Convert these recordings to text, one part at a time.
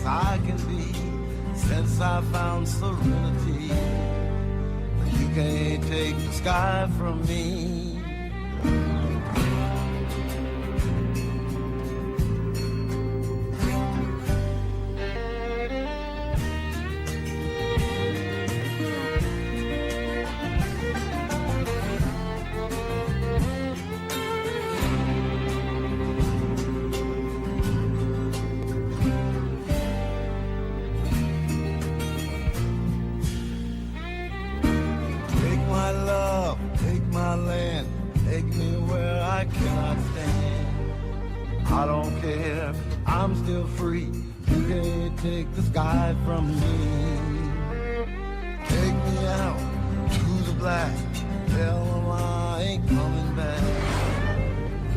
I can be since I found serenity. But you can't take the sky from me. I don't care, I'm still free. You can't take the sky from me. Take me out to the black. Tell them I ain't coming back.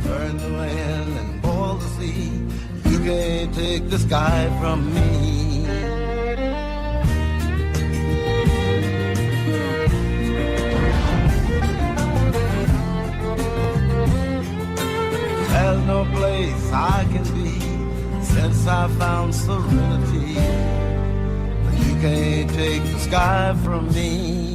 Burn the land and boil the sea. You can't take the sky from me. There's no place I can be since I found serenity. But you can't take the sky from me.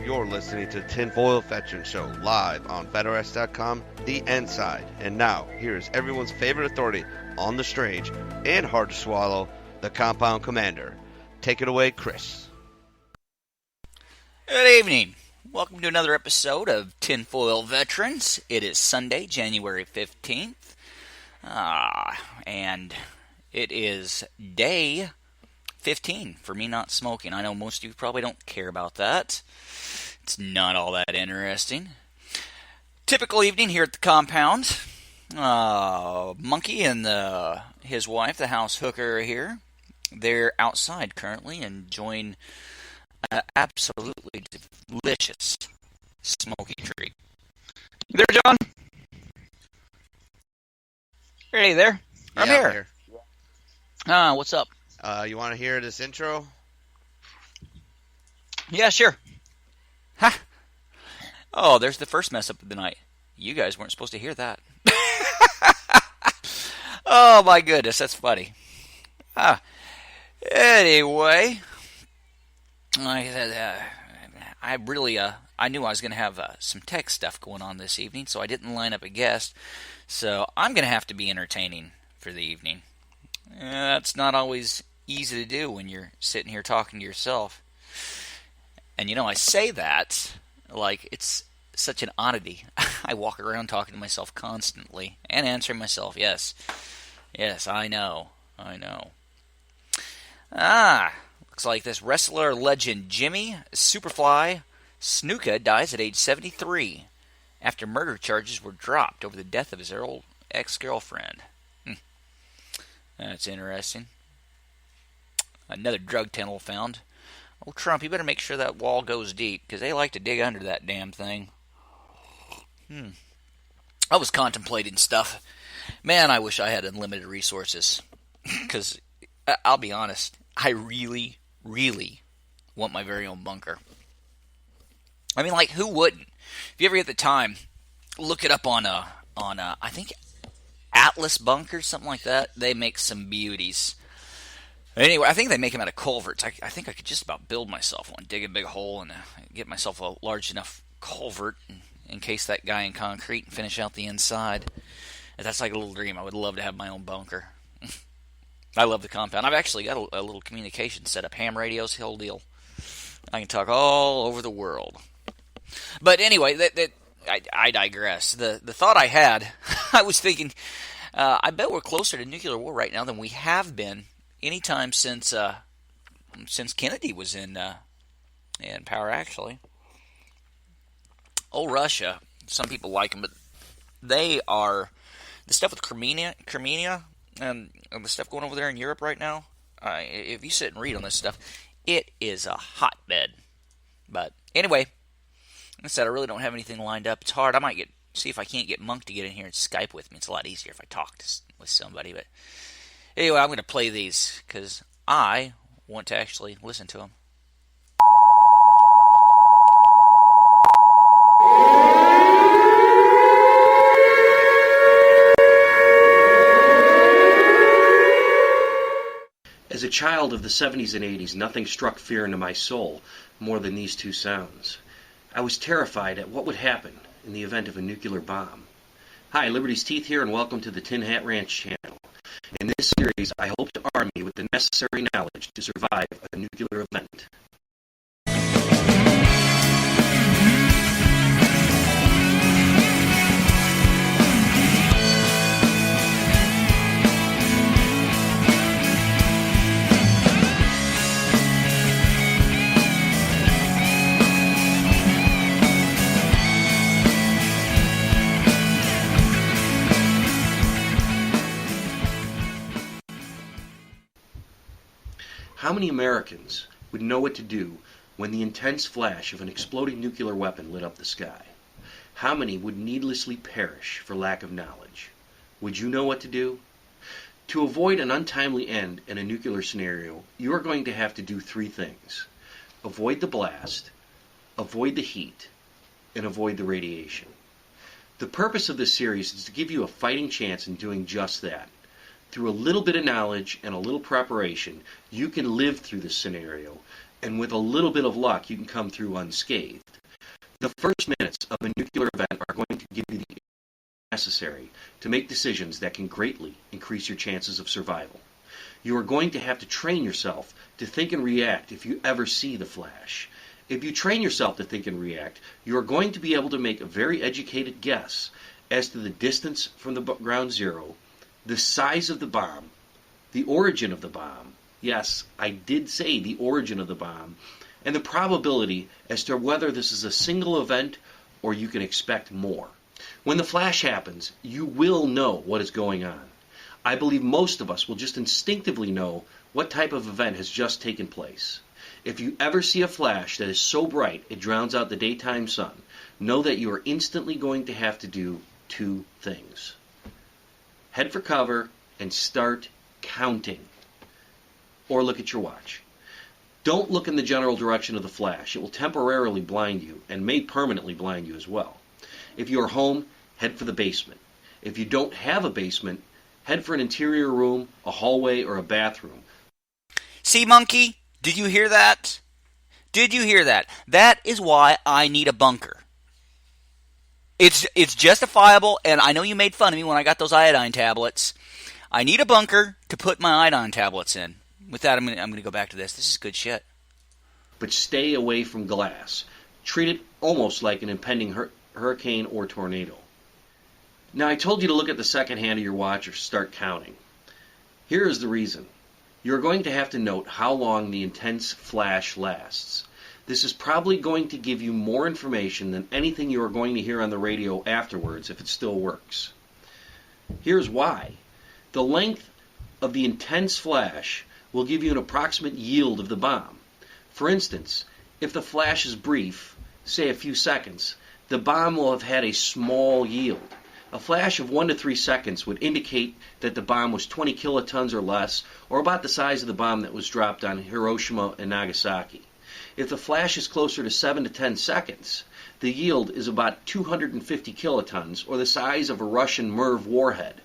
You're listening to the Tinfoil Veteran Show live on FedOS.com, The Inside. And now, here's everyone's favorite authority on the strange and hard to swallow, the Compound Commander. Take it away, Chris. Good evening. Welcome to another episode of Tinfoil Veterans. It is Sunday, January 15th. And it is day 15 for me not smoking. I know most of you probably don't care about that. It's not all that interesting. Typical evening here at the compound. Monkey and his wife, the house hooker, are here. They're outside currently enjoying an absolutely delicious smoky treat. You there, John? Hey there. I'm here. What's up? You want to hear this intro? Yeah, sure. Ha! Oh, there's the first mess up of the night. You guys weren't supposed to hear that. Oh, my goodness, that's funny. Anyway, I knew I was going to have some tech stuff going on this evening, so I didn't line up a guest. So I'm going to have to be entertaining for the evening. That's not always easy to do when you're sitting here talking to yourself. And I say that like it's such an oddity. I walk around talking to myself constantly and answering myself, yes, I know. Looks like this wrestler legend Jimmy Superfly Snuka dies at age 73 after murder charges were dropped over the death of his old ex-girlfriend. That's interesting. Another drug tunnel found. Oh, Trump, you better make sure that wall goes deep, because they like to dig under that damn thing. I was contemplating stuff. Man, I wish I had unlimited resources. Because, I'll be honest, I really, really want my very own bunker. I mean, like, who wouldn't? If you ever get the time, look it up on I think, Atlas Bunkers, something like that. They make some beauties. Anyway, I think they make them out of culverts. I think I could just about build myself one. Dig a big hole and get myself a large enough culvert and encase that guy in concrete and finish out the inside. That's like a little dream. I would love to have my own bunker. I love the compound. I've actually got a little communication set up, ham radios, whole deal. I can talk all over the world. But anyway, I digress. The thought I had, I was thinking, I bet we're closer to nuclear war right now than we have been any time since Kennedy was in power. Actually, Russia. Some people like them, but they are the stuff with Crimea, and the stuff going over there in Europe right now. If you sit and read on this stuff, it is a hotbed. But anyway, like I said, I really don't have anything lined up. It's hard. I might see if I can't get Monk to get in here and Skype with me. It's a lot easier if I talk with somebody. But anyway, I'm going to play these because I want to actually listen to them. As a child of the 70s and 80s, nothing struck fear into my soul more than these two sounds. I was terrified at what would happen in the event of a nuclear bomb. Hi, Liberty's Teeth here, and welcome to the Tin Hat Ranch channel. In this series, I hope to arm you with the necessary knowledge to survive a nuclear event. How many Americans would know what to do when the intense flash of an exploding nuclear weapon lit up the sky? How many would needlessly perish for lack of knowledge? Would you know what to do? To avoid an untimely end in a nuclear scenario, you are going to have to do three things. Avoid the blast, avoid the heat, and avoid the radiation. The purpose of this series is to give you a fighting chance in doing just that. Through a little bit of knowledge and a little preparation, you can live through this scenario, and with a little bit of luck, you can come through unscathed. The first minutes of a nuclear event are going to give you the necessary to make decisions that can greatly increase your chances of survival. You are going to have to train yourself to think and react if you ever see the flash. If you train yourself to think and react, you are going to be able to make a very educated guess as to the distance from the ground zero, the size of the bomb, the origin of the bomb, yes, I did say the origin of the bomb, and the probability as to whether this is a single event or you can expect more. When the flash happens, you will know what is going on. I believe most of us will just instinctively know what type of event has just taken place. If you ever see a flash that is so bright it drowns out the daytime sun, know that you are instantly going to have to do two things. Head for cover and start counting. Or look at your watch. Don't look in the general direction of the flash. It will temporarily blind you and may permanently blind you as well. If you are home, head for the basement. If you don't have a basement, head for an interior room, a hallway, or a bathroom. See, Monkey? Did you hear that? Did you hear that? That is why I need a bunker. It's justifiable, and I know you made fun of me when I got those iodine tablets. I need a bunker to put my iodine tablets in. With that, I'm gonna go back to this. This is good shit. But stay away from glass. Treat it almost like an impending hurricane or tornado. Now, I told you to look at the second hand of your watch or start counting. Here is the reason. You're going to have to note how long the intense flash lasts. This is probably going to give you more information than anything you are going to hear on the radio afterwards if it still works. Here's why. The length of the intense flash will give you an approximate yield of the bomb. For instance, if the flash is brief, say a few seconds, the bomb will have had a small yield. A flash of 1 to 3 seconds would indicate that the bomb was 20 kilotons or less, or about the size of the bomb that was dropped on Hiroshima and Nagasaki. If the flash is closer to 7 to 10 seconds, the yield is about 250 kilotons, or the size of a Russian MIRV warhead.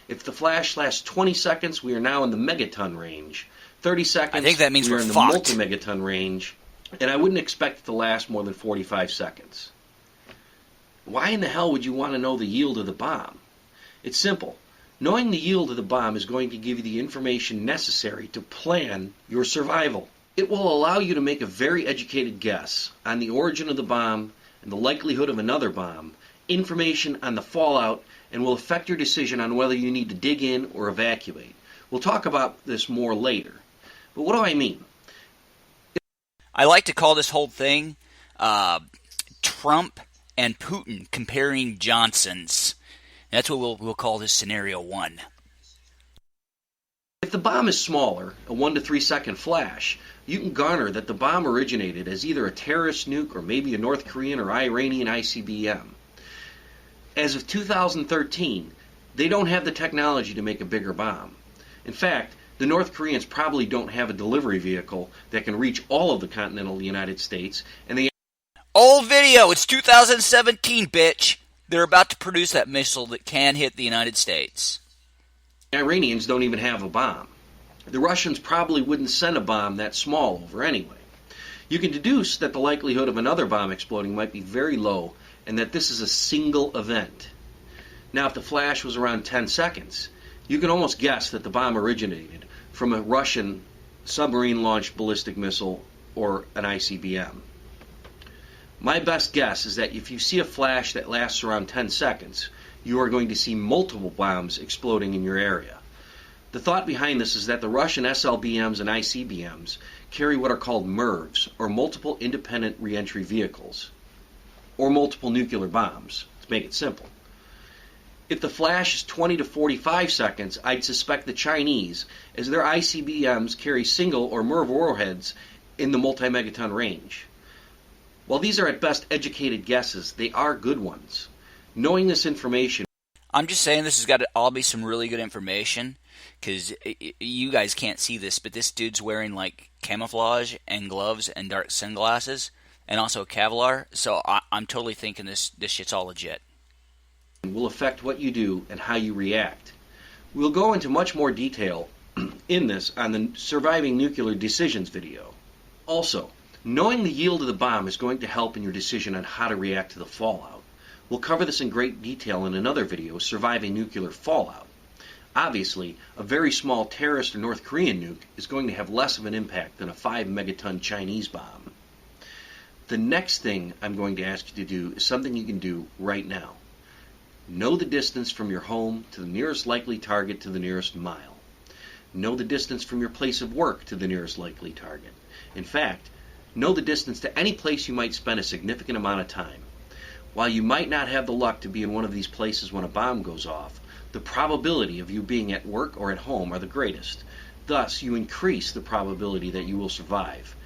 If the flash lasts 20 seconds, we are now in the megaton range. 30 seconds, I think that means we are we're in the fucked. multi-megaton range, and I wouldn't expect it to last more than 45 seconds. Why in the hell would you want to know the yield of the bomb? It's simple. Knowing the yield of the bomb is going to give you the information necessary to plan your survival. It will allow you to make a very educated guess on the origin of the bomb and the likelihood of another bomb, information on the fallout, and will affect your decision on whether you need to dig in or evacuate. We'll talk about this more later. But what do I mean? I like to call this whole thing Trump and Putin comparing Johnsons. That's what we'll call this scenario 1. If the bomb is smaller, a 1 to 3 second flash, you can garner that the bomb originated as either a terrorist nuke or maybe a North Korean or Iranian ICBM. As of 2013, they don't have the technology to make a bigger bomb. In fact, the North Koreans probably don't have a delivery vehicle that can reach all of the continental United States, and they... Old video, it's 2017, bitch. They're about to produce that missile that can hit the United States. The Iranians don't even have a bomb. The Russians probably wouldn't send a bomb that small over anyway. You can deduce that the likelihood of another bomb exploding might be very low, and that this is a single event. Now, if the flash was around 10 seconds, you can almost guess that the bomb originated from a Russian submarine-launched ballistic missile or an ICBM. My best guess is that if you see a flash that lasts around 10 seconds, you are going to see multiple bombs exploding in your area. The thought behind this is that the Russian SLBMs and ICBMs carry what are called MIRVs, or multiple independent reentry vehicles, or multiple nuclear bombs, to make it simple. If the flash is 20 to 45 seconds, I'd suspect the Chinese, as their ICBMs carry single or MIRV warheads in the multi-megaton range. While these are at best educated guesses, they are good ones. Knowing this information... I'm just saying this has got to all be some really good information, because you guys can't see this, but this dude's wearing like camouflage and gloves and dark sunglasses, and also Kevlar, so I'm totally thinking this shit's all legit. ...will affect what you do and how you react. We'll go into much more detail in this on the Surviving Nuclear Decisions video. Also, knowing the yield of the bomb is going to help in your decision on how to react to the fallout. We'll cover this in great detail in another video, Surviving Nuclear Fallout. Obviously, a very small terrorist or North Korean nuke is going to have less of an impact than a 5-megaton Chinese bomb. The next thing I'm going to ask you to do is something you can do right now. Know the distance from your home to the nearest likely target to the nearest mile. Know the distance from your place of work to the nearest likely target. In fact, know the distance to any place you might spend a significant amount of time. While you might not have the luck to be in one of these places when a bomb goes off, the probability of you being at work or at home are the greatest. Thus, you increase the probability that you will survive.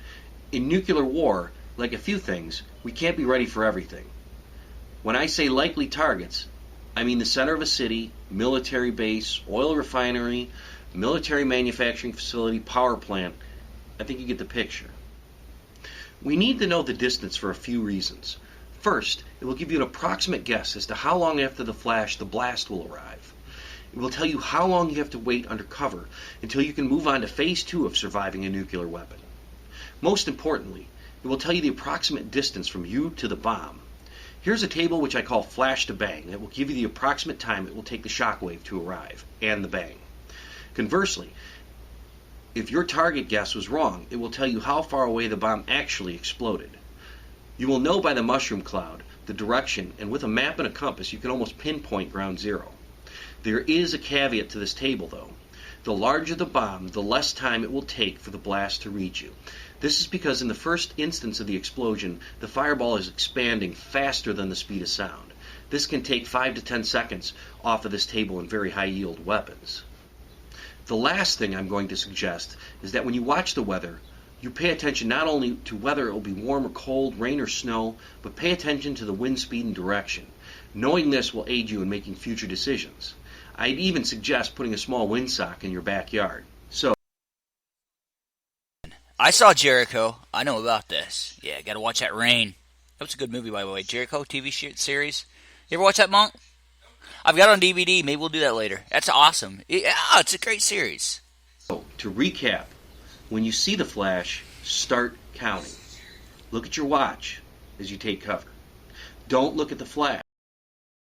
In nuclear war, like a few things, we can't be ready for everything. When I say likely targets, I mean the center of a city, military base, oil refinery, military manufacturing facility, power plant. I think you get the picture. We need to know the distance for a few reasons. First, it will give you an approximate guess as to how long after the flash the blast will arrive. It will tell you how long you have to wait under cover until you can move on to phase 2 of surviving a nuclear weapon. Most importantly, it will tell you the approximate distance from you to the bomb. Here's a table which I call flash to bang that will give you the approximate time it will take the shockwave to arrive, and the bang. Conversely, if your target guess was wrong, it will tell you how far away the bomb actually exploded. You will know by the mushroom cloud, the direction, and with a map and a compass you can almost pinpoint ground zero. There is a caveat to this table though. The larger the bomb, the less time it will take for the blast to reach you. This is because in the first instance of the explosion, the fireball is expanding faster than the speed of sound. This can take 5 to 10 seconds off of this table in very high-yield weapons. The last thing I'm going to suggest is that when you watch the weather, you pay attention not only to whether it will be warm or cold, rain or snow, but pay attention to the wind speed and direction. Knowing this will aid you in making future decisions. I'd even suggest putting a small windsock in your backyard. So, I saw Jericho. I know about this. Yeah, gotta watch that rain. That was a good movie, by the way. Jericho TV series. You ever watch that, Monk? I've got it on DVD. Maybe we'll do that later. That's awesome. Yeah, it's a great series. To recap, when you see the flash, start counting. Look at your watch as you take cover. Don't look at the flash.